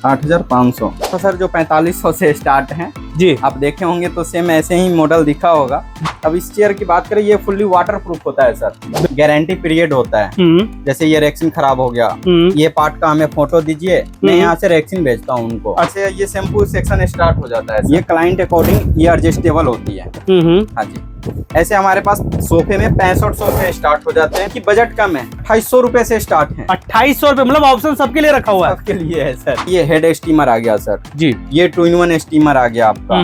8,500। तो सर जो 4500 से स्टार्ट है जी। आप देखे होंगे तो सेम ऐसे ही मॉडल दिखा होगा। अब इस चेयर की बात करें, ये फुल्ली वाटर प्रूफ होता है सर, गारंटी पीरियड होता है। जैसे ये रेक्सिन खराब हो गया, ये पार्ट का हमें फोटो दीजिए, मैं यहाँ से रेक्सिन भेजता हूँ उनको। अच्छा, ये शैम्पू सेक्शन स्टार्ट हो जाता है। ये क्लाइंट अकॉर्डिंग ये एडजस्टेबल होती है। हाँ जी। ऐसे हमारे पास सोफे में 6500 से स्टार्ट हो जाते हैं कि बजट कम है, 2800 रुपए से स्टार्ट है। 2800 रुपए, मतलब ऑप्शन सबके लिए रखा हुआ है। सबके लिए है सर। ये हेड स्टीमर आ गया सर जी। ये 2-in-1 स्टीमर आ गया आपका।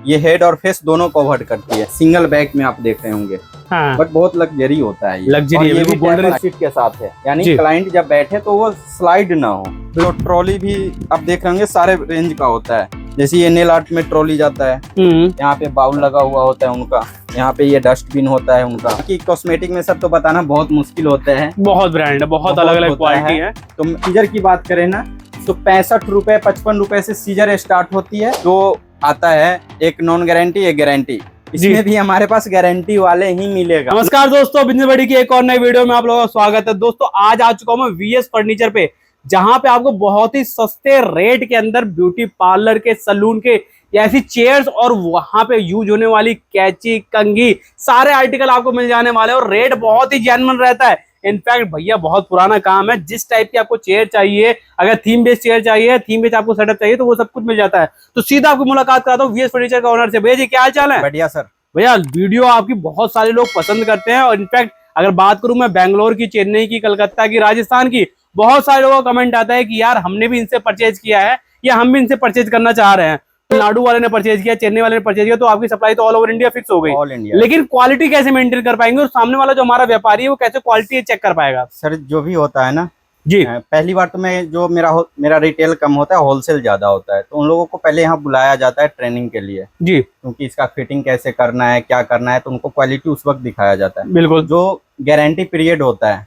ये हेड और फेस दोनों कवर करती है। सिंगल बैग में आप देख रहे होंगे। हाँ। बट बहुत लग्जरी होता है। लग्जरी ये भी गोल्डन सीट के साथ है, यानी क्लाइंट जब बैठे तो वो स्लाइड ना हो। तो ट्रॉली भी आप देख रहे होंगे सारे रेंज का होता है। जैसे ये नेल आर्ट में ट्रॉली जाता है, यहाँ पे बाउल लगा हुआ होता है उनका, यहाँ पे ये डस्टबिन होता है उनका। कि कॉस्मेटिक में सब तो बताना बहुत मुश्किल होता है, बहुत ब्रांड है, बहुत अलग अलग क्वालिटी है। तो सीजर की बात करें ना तो 65 रुपए 55 रुपए से सीजर स्टार्ट होती है। जो आता है एक नॉन गारंटी एक गारंटी, इसमें भी हमारे पास गारंटी वाले ही मिलेगा। नमस्कार दोस्तों, बिजनेस बड़ी की एक और नई वीडियो में आप लोगों का स्वागत है। दोस्तों आज आ चुका हूं मैं वीएस फर्नीचर पे, जहां पे आपको बहुत ही सस्ते रेट के अंदर ब्यूटी पार्लर के, सलून के, ऐसी चेयर्स और वहां पे यूज होने वाली कैंची, कंघी, सारे आर्टिकल आपको मिल जाने वाले हैं और रेट बहुत ही जेन्युइन रहता है। इनफैक्ट भैया बहुत पुराना काम है। जिस टाइप की आपको चेयर चाहिए, अगर थीम बेस्ड चेयर चाहिए, थीम बेस्ड आपको सेटअप चाहिए, तो वो सब कुछ मिल जाता है। तो सीधा आपको मुलाकात कराता हूँ वीएस फर्नीचर का ओनर से। भैया जी क्या हाल चाल है? बढ़िया सर। भैया वीडियो आपकी बहुत सारे लोग पसंद करते हैं और इनफैक्ट अगर बात करूं मैं बेंगलोर की, चेन्नई की, कलकत्ता की, राजस्थान की, बहुत सारे लोगों का कमेंट आता है कि यार हमने भी इनसे परचेज किया है या हम भी इनसे परचेज करना चाह रहे हैं। नाडू वाले ने परचेज किया, चेन्नई वाले ने परचेज किया, तो आपकी सप्लाई तो ऑल ओवर इंडिया फिक्स हो गई। All India. लेकिन क्वालिटी कैसे मेंटेन कर पाएंगे और सामने वाला जो हमारा व्यापारी है वो कैसे क्वालिटी चेक कर पाएगा? सर जो भी होता है ना जी, पहली बार तो मैं जो मेरा रिटेल कम होता है, होलसेल ज्यादा होता है, तो उन लोगों को पहले यहाँ बुलाया जाता है ट्रेनिंग के लिए जी, क्योंकि इसका फिटिंग कैसे करना है, क्या करना है, तो उनको क्वालिटी उस वक्त दिखाया जाता है। बिल्कुल। जो गारंटी पीरियड होता है,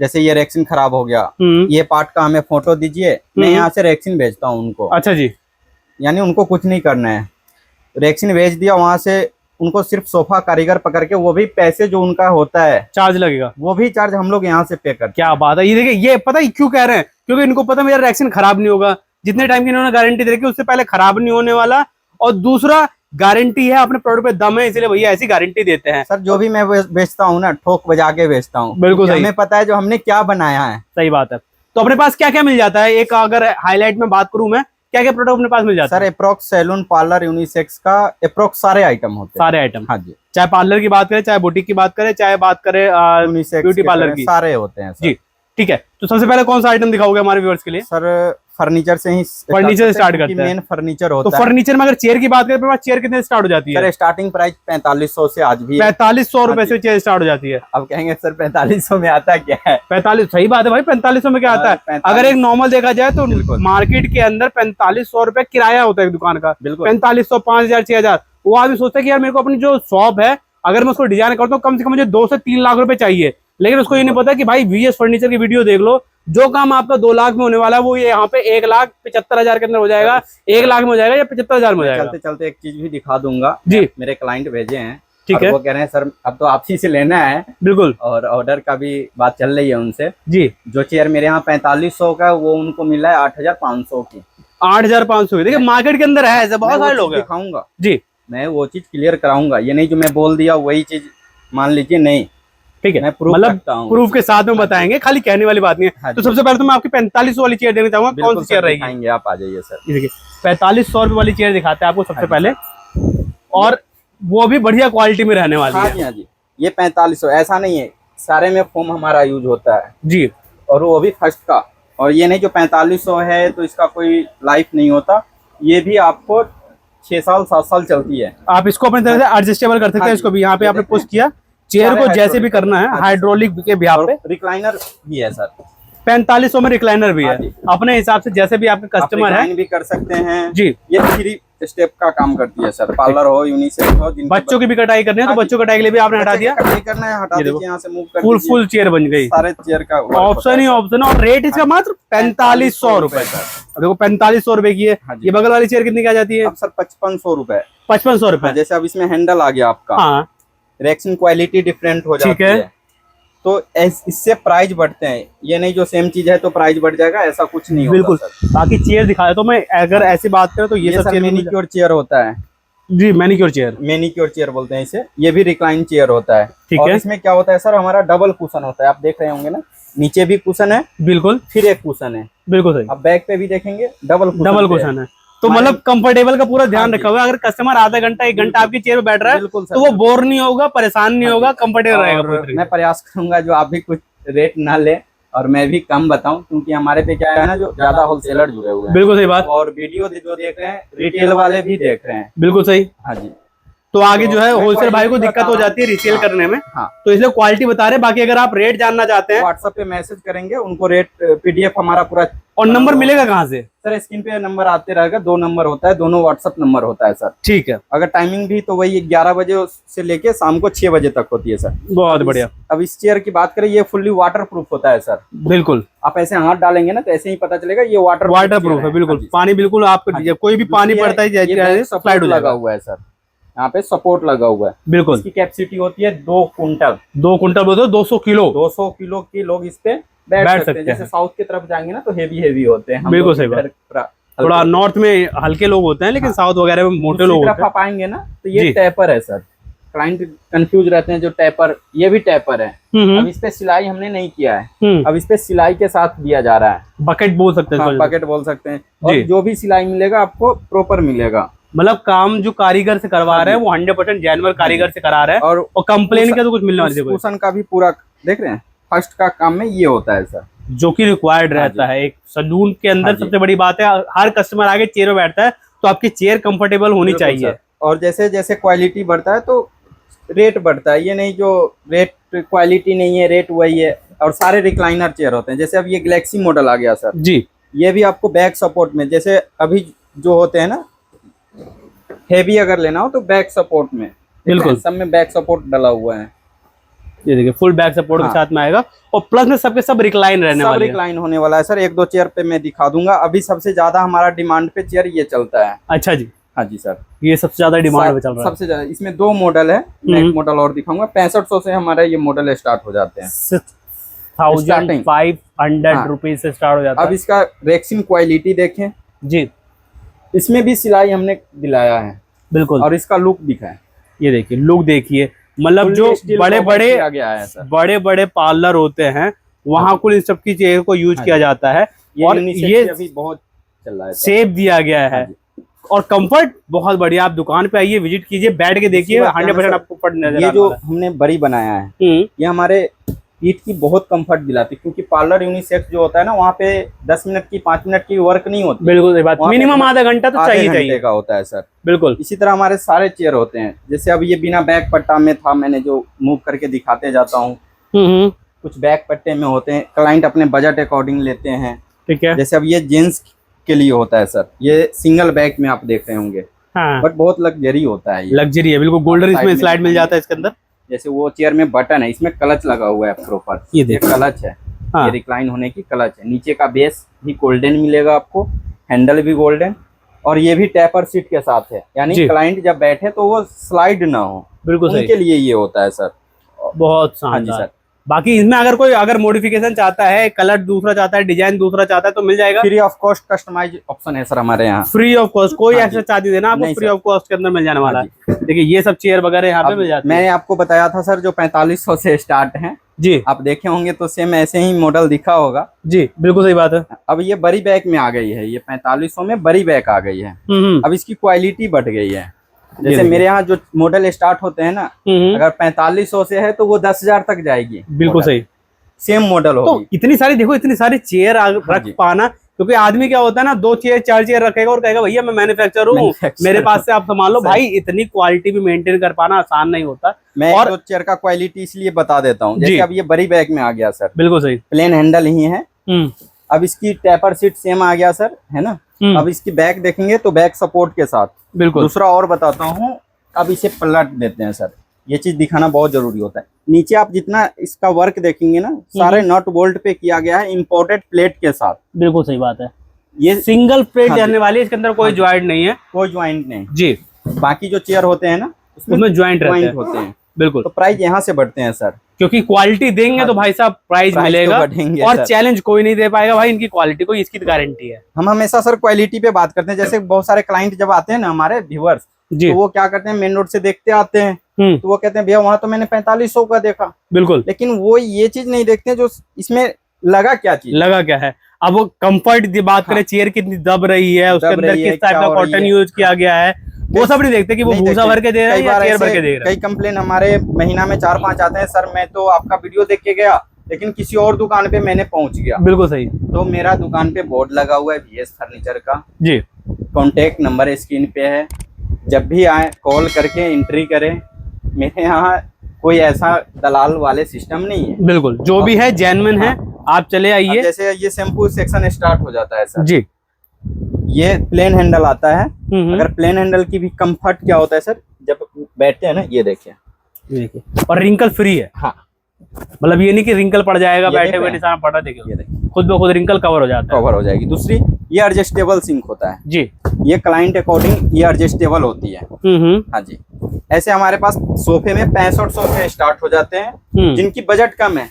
जैसे ये रेक्सिन खराब हो गया, ये पार्ट का हमें फोटो दीजिए, मैं यहाँ से रेक्सिन भेजता हूँ उनको। अच्छा जी। यानी उनको कुछ नहीं करना है, रेक्सिन भेज दिया, वहां से उनको सिर्फ सोफा कारीगर पकड़ के, वो भी पैसे जो उनका होता है चार्ज लगेगा, वो भी चार्ज हम लोग यहाँ से पे करते हैं। क्या बात है। ये देखिए, ये पता है क्यों कह रहे हैं? क्योंकि इनको पता मेरा रेक्सिन खराब नहीं होगा। जितने टाइम की इन्होंने गारंटी दे रखी उससे पहले खराब नहीं होने वाला, और दूसरा गारंटी है, अपने प्रोडक्ट पे दम है, इसलिए भैया ऐसी गारंटी देते हैं। सर जो भी मैं बेचता हूँ ना, ठोक बजा के बेचता हूँ। बिल्कुल, हमें पता है जो हमने क्या बनाया है। सही बात है। तो अपने पास क्या क्या मिल जाता है? एक अगर हाईलाइट में बात करूं मैं, क्या क्या प्रोडक्ट अपने पास मिल जाता है? Sir approx salon, parlour, unisex का अप्रोक्स सारे आइटम होते हैं। सारे आइटम? हाँ जी। चाहे पार्लर की बात करें, चाहे बुटीक की बात करें, चाहे बात करें ब्यूटी पार्लर की, सारे होते हैं सर। जी ठीक है। तो सबसे पहले कौन सा आइटम दिखाओगे हमारे व्यूअर्स के लिए? सर फर्नीचर से ही स्टार्ट करते हैं। मेन फर्नीचर होता है। तो फर्नीचर में अगर चेयर की बात करें, चेयर कितने स्टार्ट हो जाती है? सर स्टार्टिंग प्राइस 4500 से आज भी 4500 रुपए से चेयर स्टार्ट हो जाती है। अब कहेंगे सर 4500 में आता क्या है? 45, सही बात है भाई, 4500 में क्या आता है? अगर एक नॉर्मल देखा जाए तो मार्केट के अंदर 4500 रुपए किराया होता है दुकान का। 4500, 5000, 6000। वो आदमी सोचता है कि यार मेरे को अपनी जो शॉप है, अगर मैं उसको डिजाइन करता हूँ, कम से कम मुझे 2 से 3 लाख रुपए चाहिए। लेकिन उसको ये नहीं पता कि भाई वीएस फर्नीचर की वीडियो देख लो, जो काम आपका 2 लाख में होने वाला है वो ये यहाँ पे 1,75,000 के अंदर हो जाएगा, 1 लाख में हो जाएगा या 75,000 में हो जाएगा। चलते चलते एक चीज भी दिखा दूंगा जी। मेरे क्लाइंट भेजे हैं, ठीक है, वो कह रहे हैं सर अब तो आप ही से लेना है। बिल्कुल। और ऑर्डर का भी बात चल रही है उनसे जी। जो चेयर मेरे यहाँ 4500 का, वो उनको मिला है 8,500 की। 8,500 देखिए मार्केट के अंदर है ऐसे बहुत सारे लोग दिखाऊंगा जी, मैं वो चीज क्लियर कराऊंगा। ये नहीं जो मैं बोल दिया वही चीज मान लीजिए, नहीं ठीक है, मैं मतलब प्रूफ के साथ में बताएंगे, खाली कहने वाली बात नहीं है। तो सबसे पहले तो मैं आपकी 4500 वाली चेयर देना चाहूंगा। कौन सी चेयर रहेगी? आप आ जाइए सर। देखिए 4500 रुपए वाली चेयर दिखाते हैं आपको सबसे पहले, और वो भी बढ़िया क्वालिटी में रहने वाली है। हाँ जी। ये 4500 ऐसा नहीं है, सारे में फोम हमारा यूज होता है जी, और वो भी फर्स्ट का। और ये नहीं जो 4500 है तो इसका कोई लाइफ नहीं होता, ये भी आपको 6 साल 7 साल चलती है। आप इसको अपनी तरह से एडजस्टेबल कर सकते हैं। इसको भी यहाँ पे आपने पुश किया, चेयर को जैसे भी करना है, हाइड्रोलिक के भी यहाँ पे रिक्लाइनर भी है सर। 4500 में रिक्लाइनर भी है, अपने हिसाब से जैसे भी आपके कस्टमर है भी कर सकते हैं जी। ये 3 स्टेप का काम करती है सर, पार्लर हो, यूनिसेक्स हो। बच्चों की भी कटाई करनी है तो बच्चों कटाई के लिए भी आपने हटा दिया, कटाई करना है हटा दीजिए, यहाँ से मूव कर दीजिए, फुल चेयर बन गई। सारे चेयर का ऑप्शन ही ऑप्शन, और रेट इसका मात्र 4500 रुपए। देखो 4500 रुपए की है। ये बगल वाली चेयर कितनी की आ जाती है? सर 5500 रुपए। 5500 रुपए। जैसे अब इसमें हैंडल आ गया आपका, हाँ, रेक्सिन क्वालिटी डिफरेंट हो जाती है। तो इससे प्राइस बढ़ते हैं, ये नहीं जो सेम चीज है तो प्राइस बढ़ जाएगा, ऐसा कुछ नहीं होता। बिल्कुल। बाकी चेयर दिखाया तो मैं अगर ऐसी बात करें तो ये सब चेयर मैनिक्योर चेयर होता है जी, मैनिक्योर चेयर, मैनिक्योर चेयर बोलते हैं इसे। ये भी रिक्लाइन चेयर होता है। ठीक और है। इसमें क्या होता है सर, हमारा डबल कुशन होता है, आप देख रहे होंगे ना, नीचे भी कुशन है, बिल्कुल, फिर एक कुशन है, बिल्कुल सही। अब बैक पे भी देखेंगे डबल कुशन है। तो मतलब कंफर्टेबल का पूरा ध्यान रखा हुआ है। अगर कस्टमर आधा घंटा 1 घंटा आपकी चेयर पे बैठ रहा है तो वो बोर नहीं होगा, परेशान नहीं होगा, कंफर्टेबल रहेगा। मैं प्रयास करूंगा जो आप भी कुछ रेट ना ले और मैं भी कम बताऊं, क्योंकि हमारे पे क्या है ना, जो ज्यादा होलसेलर जुड़े हुए हैं। बिल्कुल सही बात। और वीडियो जो देख रहे हैं रिटेल वाले भी देख रहे हैं। बिल्कुल सही। हाँ जी। तो आगे जो है होलसेल भाई को दिक्कत हो जाती है रिसेल करने में। हाँ। तो इसलिए क्वालिटी बता रहे। बाकी अगर आप रेट जानना चाहते हैं व्हाट्सएप पे मैसेज करेंगे, उनको रेट PDF हमारा पूरा। और नंबर मिलेगा कहाँ से सर? स्क्रीन पे नंबर आते रहेगा, 2 नंबर होता है, दोनों व्हाट्सएप नंबर होता है सर। ठीक है। अगर टाइमिंग भी तो वही 11 बजे से लेके शाम को 6 बजे तक होती है सर। बहुत बढ़िया। अब इस चेयर की बात करें, ये फुल्ली वाटर प्रूफ होता है सर। बिल्कुल। आप ऐसे हाथ डालेंगे ना तो ऐसे ही पता चलेगा ये वाटर प्रूफ है। बिल्कुल, पानी बिल्कुल आपको कोई भी पानी पड़ता है स्लाइड लगा हुआ है सर, यहाँ पे सपोर्ट लगा हुआ है। बिल्कुल। इसकी कैपेसिटी होती है 2 कुंटल। 2 कुंटल बोलते 200 किलो। 200 किलो के लोग इस पे बैठ सकते हैं। जैसे साउथ की तरफ जाएंगे ना तो हेवी होते हैं। बिल्कुल सही बात। थोड़ा नॉर्थ में हल्के लोग होते हैं, लेकिन साउथ वगैरह में मोटे लोग होते हैं। आप आएंगे ना तो ये टैपर है सर। क्लाइंट कंफ्यूज रहते हैं, जो टैपर, ये भी टैपर है। अब इस पे सिलाई हमने नहीं किया है, अब इस पे सिलाई के साथ दिया जा रहा है। बकेट बोल सकते हैं। बकेट बोल सकते हैं। और जो भी सिलाई मिलेगा आपको प्रॉपर मिलेगा। मतलब काम जो कारीगर से करवा रहे हैं वो 100% जेन्युइन कारीगर से करा रहे हैं। और कंप्लेन का तो कुछ मिलने वाली है। कुशन का भी पूरा देख रहे हैं, फर्स्ट का काम में ये होता है सर, जो कि रिक्वायर्ड रहता है एक सलून के अंदर। सबसे बड़ी बात है, हर कस्टमर आगे चेयर में बैठता है तो आपकी चेयर कंफर्टेबल होनी चाहिए। और जैसे जैसे क्वालिटी बढ़ता है तो रेट बढ़ता है। ये नहीं जो रेट क्वालिटी नहीं है, रेट वही है। और सारे रिक्लाइनर चेयर होते हैं। जैसे अब ये गैलेक्सी मॉडल आ गया सर जी, ये भी आपको बैक सपोर्ट में, जैसे अभी जो होते हैं ना हेवी अगर लेना हो तो बैक सपोर्ट में, बिल्कुल सब में बैक सपोर्ट डला हुआ है। ये देखिए फुल बैक सपोर्ट के साथ में आएगा। और प्लस में सबके सब रिक्लाइन रहने वाले हैं। रिक्लाइन होने वाला है सर। 1-2 चेयर पे मैं दिखा दूंगा। अभी सबसे ज्यादा हमारा डिमांड पे चेयर ये चलता है। अच्छा जी। हाँ जी सर, ये सबसे ज्यादा डिमांड पे चल रहा है। सबसे ज्यादा। इसमें 2 मॉडल है, मैं एक मॉडल और दिखाऊंगा। 6500 से हमारा ये मॉडल स्टार्ट हो जाते हैं। 6500 रुपीज से स्टार्ट हो जाता है। अब इसका रेक्सिन क्वालिटी देखें जी, इसमें भी सिलाई हमने दिलाया है। बिल्कुल। और इसका लुक दिखा है, ये देखिए लुक देखिए। मतलब जो बड़े बड़े पार्लर होते हैं वहाँ कुल इन सब की चीजों को यूज किया जाता है। और ये अभी बहुत चल रहा है, शेप दिया गया है। और कंफर्ट बहुत बढ़िया। आप दुकान पे आइए, विजिट कीजिए, बैठ के देखिए, 100% आपको कंफर्ट नजर आएगा। ये जो हमने बड़ी बनाया है ये हमारे पीठ की बहुत कंफर्ट दिलाती है, क्योंकि पार्लर यूनिसेक्स जो होता है ना, वहाँ पे 10 मिनट की 5 मिनट की वर्क नहीं होती। बिल्कुल सही बात। मिनिमम आधा घंटा तो चाहिए का होता है सर। बिल्कुल। इसी तरह हमारे सारे चेयर होते हैं। जैसे अब ये बिना बैक पट्टा में था, मैंने जो मूव करके दिखाते जाता हूँ। कुछ बैक पट्टे में होते हैं, क्लाइंट अपने बजट अकॉर्डिंग लेते हैं। ठीक है। जैसे अब ये जेंट्स के लिए होता है सर, ये सिंगल बैक में आप देख रहे होंगे। बट बहुत लग्जरी होता है, लग्जरी है बिल्कुल। गोल्डन इसमें स्लाइड मिल जाता है इसके अंदर। जैसे वो चेयर में बटन है, इसमें क्लच लगा हुआ है प्रॉपर। ये क्लच है। ये रिक्लाइन होने की क्लच है। नीचे का बेस भी गोल्डन मिलेगा आपको, हैंडल भी गोल्डन। और ये भी टैपर सीट के साथ है, यानी क्लाइंट जब बैठे तो वो स्लाइड ना हो। बिल्कुल उनके लिए ये होता है सर। बहुत शानदार सर। बाकी इसमें अगर कोई मॉडिफिकेशन चाहता है, कलर दूसरा चाहता है, डिजाइन दूसरा चाहता है तो मिल जाएगा। Free of cost customise option है सर हमारे यहाँ। फ्री ऑफ कॉस्ट, कोई एक्स्ट्रा चार्ज देना आपको, फ्री ऑफ कॉस्ट के अंदर मिल जाने वाला है। देखिए ये सब चेयर वगैरह यहाँ पे मिल जाती है। मैंने आपको बताया था सर जो 4500 से स्टार्ट है जी, आप देखे होंगे तो सेम ऐसे ही मॉडल दिखा होगा जी। बिल्कुल सही बात है। अब ये बड़ी बैक में आ गई है, ये 4500 में बड़ी बैक आ गई है। अब इसकी क्वालिटी बढ़ गई है। जैसे मेरे यहाँ जो मॉडल स्टार्ट होते हैं ना, अगर 4500 से है तो वो 10,000 तक जाएगी। बिल्कुल सही, सेम मॉडल होगी। तो इतनी सारी देखो, इतनी सारी चेयर रख पाना, क्योंकि आदमी क्या होता है ना, 2 चेयर 4 चेयर रखेगा और कहेगा भैया मैं मैन्युफैक्चरर हूँ, मेरे पास से आप संभाल लो। भाई इतनी क्वालिटी भी मेंटेन कर पाना आसान नहीं होता। मैं और तो चेयर का क्वालिटी इसलिए बता देता हूँ। जैसे अब ये बड़ी बैग में आ गया सर। बिल्कुल सही। प्लेन हैंडल ही है। अब इसकी टैपर सीट सेम आ गया सर, है ना। अब इसकी बैक देखेंगे तो बैक सपोर्ट के साथ। बिल्कुल। दूसरा और बताता हूँ, अब इसे पलट देते हैं सर, ये चीज दिखाना बहुत जरूरी होता है। नीचे आप जितना इसका वर्क देखेंगे ना, सारे नट बोल्ट पे किया गया है, इंपोर्टेड प्लेट के साथ। बिल्कुल सही बात है। ये सिंगल प्लेट रहने वाली है, इसके अंदर कोई ज्वाइंट नहीं है, कोई ज्वाइंट नहीं जी। बाकी जो चेयर होते हैं ना उसमें ज्वाइंट होते हैं। बिल्कुल। तो प्राइस यहाँ से बढ़ते हैं सर, क्योंकि क्वालिटी देंगे तो भाई साहब प्राइस मिलेगा, तो और चैलेंज कोई नहीं दे पाएगा भाई इनकी क्वालिटी को, इसकी गारंटी है। हम हमेशा सर क्वालिटी पे बात करते हैं। जैसे बहुत सारे क्लाइंट जब आते हैं ना हमारे व्यूअर्स, तो वो क्या करते हैं, मेन रोड से देखते आते हैं, तो वो कहते हैं भैया वहां तो मैंने 4500 का देखा। बिल्कुल। लेकिन वो ये चीज नहीं देखते जो इसमें लगा क्या चीज, लगा क्या है। अब वो कंफर्ट की बात करें, चेयर कितनी दब रही है, उसके अंदर किस टाइप का कॉटन यूज किया गया है, वो सब नहीं देखते कि वो भूसा भर के दे रहे हैं या चेयर भर के दे रहे हैं। कई कंप्लेन हमारे महीना में 4-5 आते हैं, सर मैं तो आपका वीडियो देख के गया लेकिन किसी और दुकान पे मैंने पहुंच गया। बिल्कुल सही। तो मेरा दुकान पे बोर्ड लगा हुआ है VS फर्नीचर का जी, कॉन्टेक्ट नंबर स्क्रीन पे है, जब भी आए कॉल करके एंट्री करें। मेरे यहाँ कोई ऐसा दलाल वाले सिस्टम नहीं है। बिल्कुल, जो भी है जेन्युइन है, आप चले आइए। जैसे ये शैम्पू सेक्शन स्टार्ट हो जाता है सर जी, ये प्लेन हैंडल आता है। अगर प्लेन हैंडल की भी कंफर्ट क्या होता है सर, जब बैठते हैं ना, ये देखिए, और रिंकल फ्री है। हाँ, मतलब ये नहीं कि रिंकल पड़ जाएगा, बैठे हुए निशान पड़ा, देखिए ये देखिए खुद ब खुद रिंकल कवर हो जाता है, कवर हो जाएगी। दूसरी, ये एडजस्टेबल सिंक होता है जी, ये क्लाइंट अकॉर्डिंग ये एडजस्टेबल होती है। हाँ जी। ऐसे हमारे पास सोफे में 6500 से स्टार्ट हो जाते हैं, जिनकी बजट कम है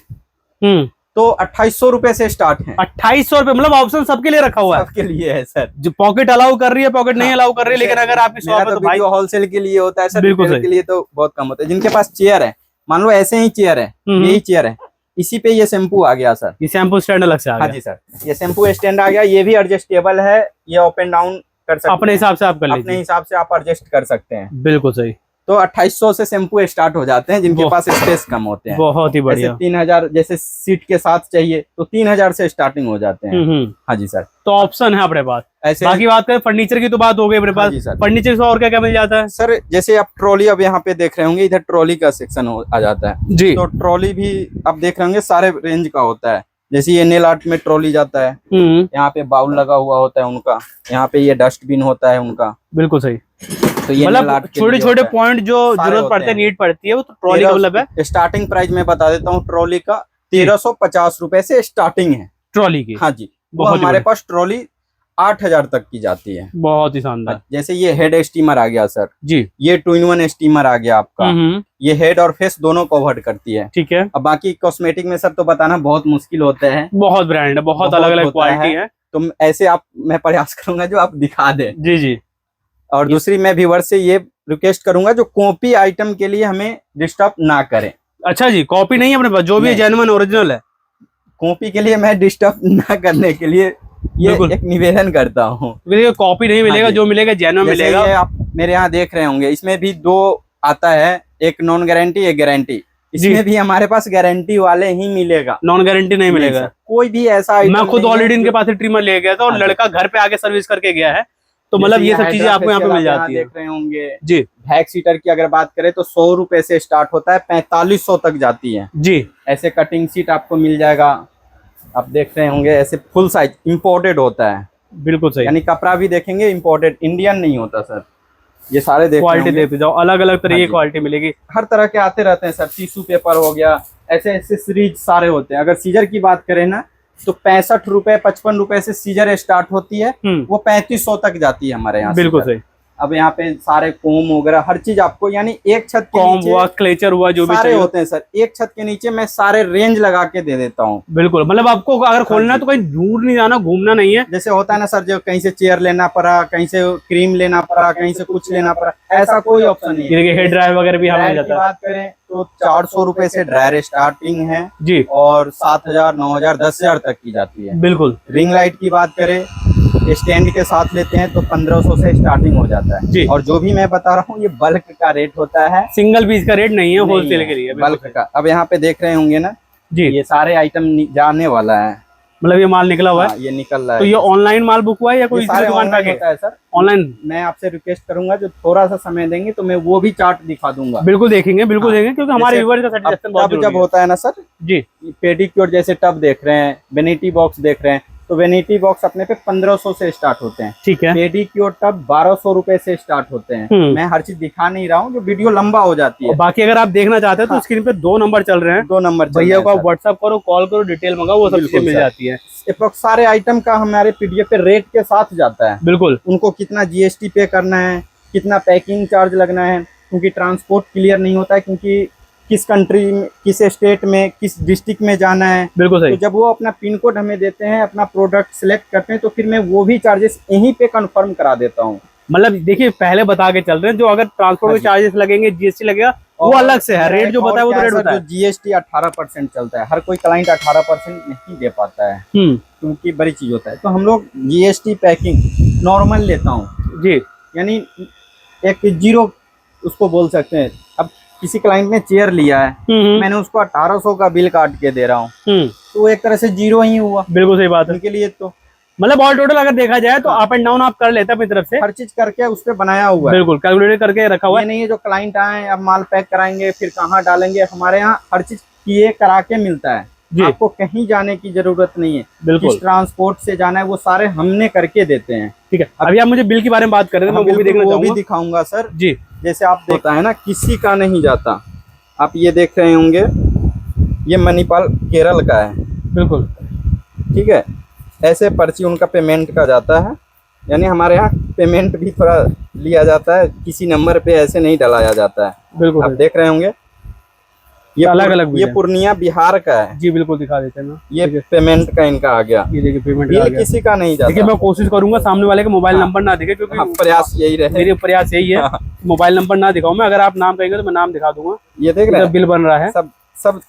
तो 2800 रुपए से स्टार्ट है। 2800 रुपए, मतलब ऑप्शन सबके लिए रखा हुआ है। सबके लिए है सर, जो पॉकेट अलाउ कर रही है, पॉकेट नहीं अलाउ कर रही है, लेकिन अगर आपकी शॉप है तो भाई होलसेल के लिए होता है सर, बिल्कुल के लिए तो बहुत कम होता है। जिनके पास चेयर है, मान लो ऐसे ही चेयर है, यही चेयर है, इसी पे ये शैम्पू आ गया सर, ये शैम्पू स्टैंड अलग से आ गया। हाँ जी सर, ये शैम्पू स्टैंड आ गया, ये भी एडजस्टेबल है, ये अप एंड डाउन कर सकते हैं, अपने हिसाब से आप कर लीजिए, अपने हिसाब से आप एडजस्ट कर सकते हैं। बिल्कुल सही। तो 2800 से शैम्पू स्टार्ट हो जाते हैं, जिनके पास स्पेस कम होते हैं। बहुत ही बढ़िया। 3000 जैसे सीट के साथ चाहिए तो 3000 से स्टार्टिंग हो जाते हैं। हाँ जी सर, तो ऑप्शन है अपने पास। ऐसे बाकी बात करें फर्नीचर की तो बात हो गई अपने पास। फर्नीचर से और क्या क्या मिल जाता है सर? जैसे आप ट्रॉली अब यहाँ पे देख रहे होंगे, इधर ट्रॉली का सेक्शन आ जाता है जी। तो ट्रॉली भी आप देख रहे होंगे सारे रेंज का होता है। जैसे ये नेल आर्ट में ट्रॉली जाता है, यहाँ पे बाउल लगा हुआ होता है उनका, यहाँ पे ये डस्टबिन होता है उनका। बिल्कुल सही। तो ये मतलब छोटे छोटे पॉइंट जो जरूरत पड़ते हैं, नीड पड़ती है, वो तो ट्रॉली का मतलब है। स्टार्टिंग प्राइस मैं बता देता हूँ, ट्रॉली का 1350 रुपए से स्टार्टिंग है ट्रॉली की। हाँ जी, वो हमारे पास ट्रॉली 8000 तक की जाती है। बहुत ही शानदार। जैसे ये हेड स्टीमर आ गया सर जी, ये 2-in-1 स्टीमर आ गया आपका, ये हेड और फेस दोनों कवर करती है। ठीक है। अब बाकी कॉस्मेटिक में सर तो बताना बहुत मुश्किल होता है, बहुत ब्रांड है, बहुत अलग अलग क्वालिटी है। तो ऐसे आप मैं प्रयास करूंगा जो आप दिखा दें। जी जी। और दूसरी मैं व्यूअर से ये रिक्वेस्ट करूंगा जो कॉपी आइटम के लिए हमें डिस्टर्ब ना करें। अच्छा जी, कॉपी नहीं है अपने पास, जो भी जेन्युइन ओरिजिनल है। कॉपी के लिए मैं डिस्टर्ब ना करने के लिए ये एक निवेदन करता हूँ। कॉपी नहीं मिलेगा, जो मिलेगा जेन्युइन मिलेगा। ये आप मेरे यहाँ देख रहे होंगे, इसमें भी 2 आता है, एक नॉन गारंटी एक गारंटी। इसमें भी हमारे पास गारंटी वाले ही मिलेगा, नॉन गारंटी नहीं मिलेगा। कोई भी ऐसा मैं खुद ऑलरेडी इनके पास ट्रिमर ले गया था और लड़का घर पे आके सर्विस करके गया है, तो मतलब ये सब चीजें आपको यहाँ पे मिल जाती है। देख रहे होंगे जी। बैक सीटर की अगर बात करें तो 100 रुपए से स्टार्ट होता है, 4500 तक जाती है जी। ऐसे कटिंग सीट आपको मिल जाएगा, आप देख रहे होंगे ऐसे फुल साइज इम्पोर्टेड होता है। बिल्कुल सही। यानी कपड़ा भी देखेंगे इम्पोर्टेड, इंडियन नहीं होता सर। ये सारे क्वालिटी देखते जाओ, अलग अलग तरह की क्वालिटी मिलेगी। हर तरह के आते रहते हैं सर, टिश्यू पेपर हो गया, ऐसे एक्सेसरीज सारे होते हैं। अगर सीजर की बात करें ना तो 65 रुपए 55 रुपए से सीजर स्टार्ट होती है, वो 3500 तक जाती है हमारे यहाँ। बिल्कुल सही। अब यहाँ पे सारे कोम वगैरह हर चीज आपको, यानी एक छत के नीचे हुआ, क्लेचर हुआ, जो भी सारे होते हैं सर, एक छत के नीचे मैं सारे रेंज लगा के दे देता हूँ। बिल्कुल, मतलब आपको अगर खोलना है तो कहीं दूर नहीं जाना, घूमना नहीं है। जैसे होता है ना सर, जो कहीं से चेयर लेना पड़ा, कहीं से क्रीम लेना पड़ा, कहीं से कुछ लेना पड़ा, ऐसा कोई ऑप्शन नहीं है। हेयर ड्रायर वगैरह भी हमें जाता है। बात करें तो 400 रुपए से ड्रायर स्टार्टिंग है जी, और 7000 9000 10000 तक की जाती है। बिल्कुल। रिंग लाइट की बात करें, स्टैंड के साथ लेते हैं तो 1500 से स्टार्टिंग हो जाता है जी। और जो भी मैं बता रहा हूँ ये बल्क का रेट होता है, सिंगल पीस का रेट नहीं है, होलसेल के लिए बल्क का। अब यहाँ पे देख रहे होंगे ना जी, ये सारे आइटम जाने वाला है, मतलब ये माल निकला हुआ है। ये निकल रहा है। तो ये ऑनलाइन माल बुक हुआ है या कोई दुकान पे होता है सर? ऑनलाइन। मैं आपसे रिक्वेस्ट करूंगा जो थोड़ा सा समय देंगे तो मैं वो भी चार्ट दिखा दूंगा। बिल्कुल देखेंगे, बिल्कुल देखेंगे, क्योंकि हमारे व्यूअर्स का सजेशन बहुत जरूरी है। जब होता है ना सर जी, पेडिक्योर जैसे टब देख रहे हैं, वेनिटी बॉक्स देख रहे हैं, तो वेनिटी बॉक्स अपने पे 1500 से स्टार्ट होते हैं। ठीक है। पेडिक्योर टब 1200 रुपए से स्टार्ट होते हैं। मैं हर चीज दिखा नहीं रहा हूँ, जो वीडियो लंबा हो जाती है। बाकी अगर आप देखना चाहते हैं तो स्क्रीन पे 2 नंबर चल रहे हैं, 2 नंबर भैया को व्हाट्सएप करो, कॉल करो, डिटेल मंगाओ, वो सब चीजें मिल जाती है। सारे आइटम का हमारे पीडीएफ पे रेट के साथ जाता है। बिल्कुल। उनको कितना जीएसटी पे करना है, कितना पैकिंग चार्ज लगना है, क्योंकि ट्रांसपोर्ट क्लियर नहीं होता है, क्योंकि किस कंट्री में, किस स्टेट में, किस डिस्ट्रिक्ट में जाना है। बिल्कुल सही। तो जब वो अपना पिन कोड हमें देते हैं, अपना प्रोडक्ट सिलेक्ट करते हैं, तो फिर मैं वो भी चार्जेस यहीं पे कंफर्म करा देता हूँ। मतलब देखिए पहले बता के चल रहे हैं, जो अगर ट्रांसपोर्ट के चार्जेस लगेंगे, जीएसटी लगेगा, वो अलग से है। रेट जो बताया वो तो रेट होता है। जीएसटी 18% चलता है, हर कोई क्लाइंट 18% नहीं दे पाता है, क्योंकि बड़ी चीज होता है। तो हम लोग जीएसटी पैकिंग नॉर्मल लेता हूँ जी, यानी एक जीरो उसको बोल सकते हैं। अब किसी क्लाइंट ने चेयर लिया है, मैंने उसको 1800 का बिल काट के दे रहा हूँ, तो वो एक तरह से जीरो ही हुआ। बिल्कुल सही बात है। उनके लिए तो मतलब ऑल टोटल अगर देखा जाए तो अप एंड डाउन आप कर लेते हैं अपनी तरफ से, हर चीज करके उस पे बनाया हुआ है। बिल्कुल कैलकुलेट करके रखा हुआ है। ये नहीं है जो क्लाइंट आए अब माल पैक कराएंगे फिर कहाँ डालेंगे। हमारे यहाँ हर चीज किए करा के मिलता है, आपको कहीं जाने की जरूरत नहीं है। बिल्कुल, किस ट्रांसपोर्ट से जाना है वो सारे हमने करके देते हैं। ठीक है, अभी आप मुझे बिल के बारे में बात कर रहे थे, मैं वो भी देखना चाहूंगा। वो भी दिखाऊंगा सर जी। जैसे आप देखता है ना, किसी का नहीं जाता। आप ये देख रहे होंगे, ये मणिपाल केरल का है। बिल्कुल ठीक है, ऐसे पर्ची उनका पेमेंट का जाता है, यानी हमारे यहाँ पेमेंट भी थोड़ा लिया जाता है, किसी नंबर पे ऐसे नहीं डलाया जाता है। बिल्कुल आप देख रहे होंगे, ये अलग अलग, ये पूर्णिया बिहार का है जी। बिल्कुल दिखा देते हैं ना, ये पेमेंट का इनका आ गया। ये देखिए पेमेंट बिल किसी का नहीं जाता। देखिए मैं कोशिश करूंगा सामने वाले का मोबाइल नंबर ना दिखे, क्योंकि प्रयास यही रहे, मेरे प्रयास यही है मोबाइल नंबर ना दिखाऊं मैं। अगर आप नाम कहेंगे तो मैं नाम दिखा दूंगा। ये देख रहे हैं बिल बन रहा है, सब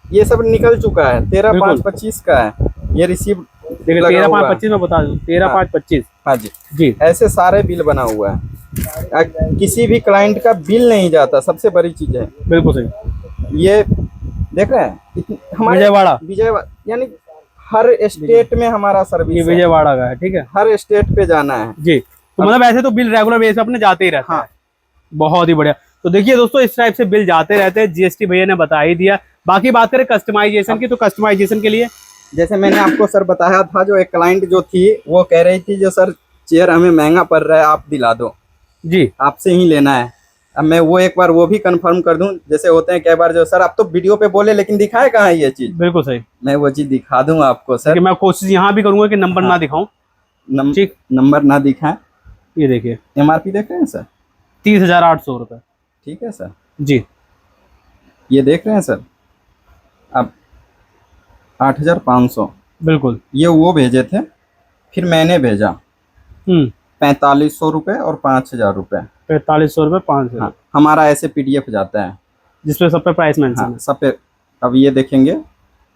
ये सब निकल चुका है। 13/5/25 का है ये रिसीव। 13/5/25 में बता दूं, 13/5/25। हाँ जी जी, ऐसे सारे बिल बना हुआ है। किसी भी क्लाइंट का बिल नहीं जाता, सबसे बड़ी चीज है। बिल्कुल सही। ये देख रहे हैं हमारे विजयवाड़ा, यानी हर स्टेट में हमारा सर्विस। ये विजयवाड़ा का है, ठीक है, हर स्टेट पे जाना है जी। तो मतलब ऐसे तो बिल रेगुलर बेस पे अपने जाते ही रहते हैं। बहुत ही बढ़िया। तो देखिए दोस्तों, इस टाइप से बिल जाते रहते हैं, जीएसटी भैया ने बता ही दिया। बाकी बात करें कस्टमाइजेशन की, तो कस्टमाइजेशन के लिए जैसे मैंने आपको सर बताया था, जो एक क्लाइंट जो थी वो कह रही थी जो सर चेयर हमें महंगा पड़ रहा है, आप दिला दो जी, आपसे ही लेना है। अब मैं वो एक बार वो भी कंफर्म कर दूं। जैसे होते हैं कई बार जो सर आप तो वीडियो पे बोले लेकिन दिखाए कहाँ है ये चीज। बिल्कुल सही, मैं वो चीज दिखा दूंगा आपको सर। मैं कोशिश यहाँ भी करूंगा कि नंबर ना दिखाऊं, नंबर ना दिखाएं। ये देखिए MRP देख रहे हैं सर, 30,800 रुपए। ठीक है सर जी, ये देख रहे हैं सर अब 8,500। बिल्कुल, ये वो भेजे थे, फिर मैंने भेजा 4500 रुपए और 5,000 रुपए। 4500 रुपए 5,000। हाँ, हमारा ऐसे PDF जाता है जिसपे सब पे प्राइस मेंशन है। सब पे अब ये देखेंगे,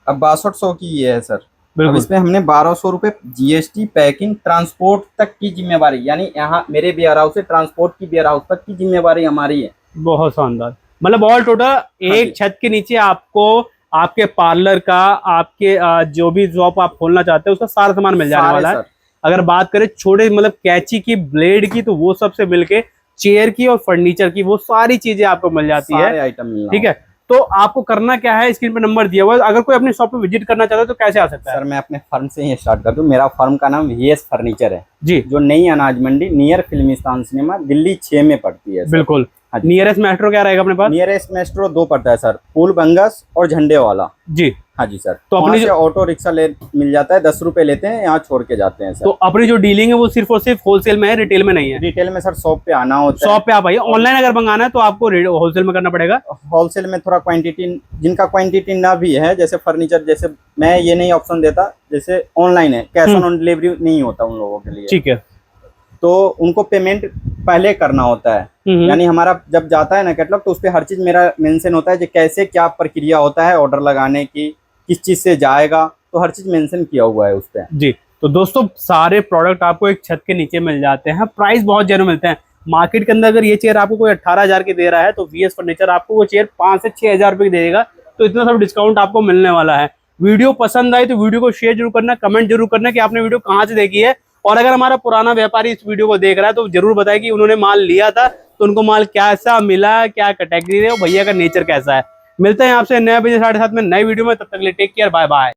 अब 6200 की ये है सर। अब इसमें हमने 1200 रुपए GST पैकिंग ट्रांसपोर्ट तक की जिम्मेवारी, यानी यहाँ मेरे वेयर हाउस से ट्रांसपोर्ट की वेयर हाउस तक की जिम्मेवारी हमारी है। बहुत शानदार। मतलब ऑल टोटल एक छत के नीचे आपको आपके पार्लर का, आपके जो भी शॉप आप खोलना चाहते हैं उसका सारा सामान मिल जाने वाला है। अगर बात करें छोटे मतलब कैंची की, ब्लेड की, तो वो सबसे मिलके चेयर की और फर्नीचर की वो सारी चीजें आपको मिल जाती है, आइटम। ठीक है, तो आपको करना क्या है, स्क्रीन पे नंबर दिया हुआ है। अगर कोई अपनी शॉप पे विजिट करना चाहता है तो कैसे आ सकता है? सर मैं अपने फर्म से ही स्टार्ट कर दूं। मेरा फर्म का नाम VS फर्नीचर है जी, जो नई अनाज मंडी नियर फिल्मिस्तान सिनेमा दिल्ली 6 में पड़ती है। बिल्कुल। नियरेस्ट मेट्रो क्या रहेगा अपने पास? नियरेस्ट मेट्रो 2 पड़ता है सर, पुल बंगस और झंडे वाला जी। हाँ जी सर, तो अपनी ऑटो रिक्शा मिल जाता है, 10 रुपए लेते हैं, यहाँ छोड़ के जाते हैं सर। तो अपनी जो डीलिंग है वो सिर्फ और सिर्फ होलसेल में है, रिटेल में नहीं है? रिटेल में सर शॉप पे आना होता है। शॉप पे आप आइए। ऑनलाइन अगर मंगाना है तो आपको होलसेल में करना पड़ेगा। होलसेल में थोड़ा क्वांटिटी, जिनका क्वांटिटी ना भी है, जैसे फर्नीचर, जैसे मैं ये नहीं ऑप्शन देता, जैसे ऑनलाइन है, कैश ऑन डिलीवरी नहीं होता उन लोगों के लिए। ठीक है, तो उनको पेमेंट पहले करना होता है। यानी हमारा जब जाता है ना कैटलॉग, तो उस पर हर चीज मेरा मेंशन होता है कि कैसे क्या प्रक्रिया होता है ऑर्डर लगाने की, किस चीज से जाएगा, तो हर चीज मेंशन किया हुआ है उस पर जी। तो दोस्तों सारे प्रोडक्ट आपको एक छत के नीचे मिल जाते हैं, प्राइस बहुत जेन्युइन मिलते हैं। मार्केट के अंदर अगर ये चेयर आपको कोई 18,000 की दे रहा है, तो VS फर्नीचर आपको वो चेयर 5 से 6,000 रुपए की देगा। तो इतना सब डिस्काउंट आपको मिलने वाला है। वीडियो पसंद आई तो वीडियो को शेयर जरूर करना, कमेंट जरूर करना कि आपने वीडियो कहाँ से देखी है। और अगर हमारा पुराना व्यापारी इस वीडियो को देख रहा है तो जरूर बताए कि उन्होंने माल लिया था तो उनको माल कैसा मिला, क्या कैटेगरी है, भैया का नेचर कैसा है। मिलते हैं आपसे नए बजे 7:30 में नई वीडियो में, तब तक के लिए टेक केयर, बाय बाय।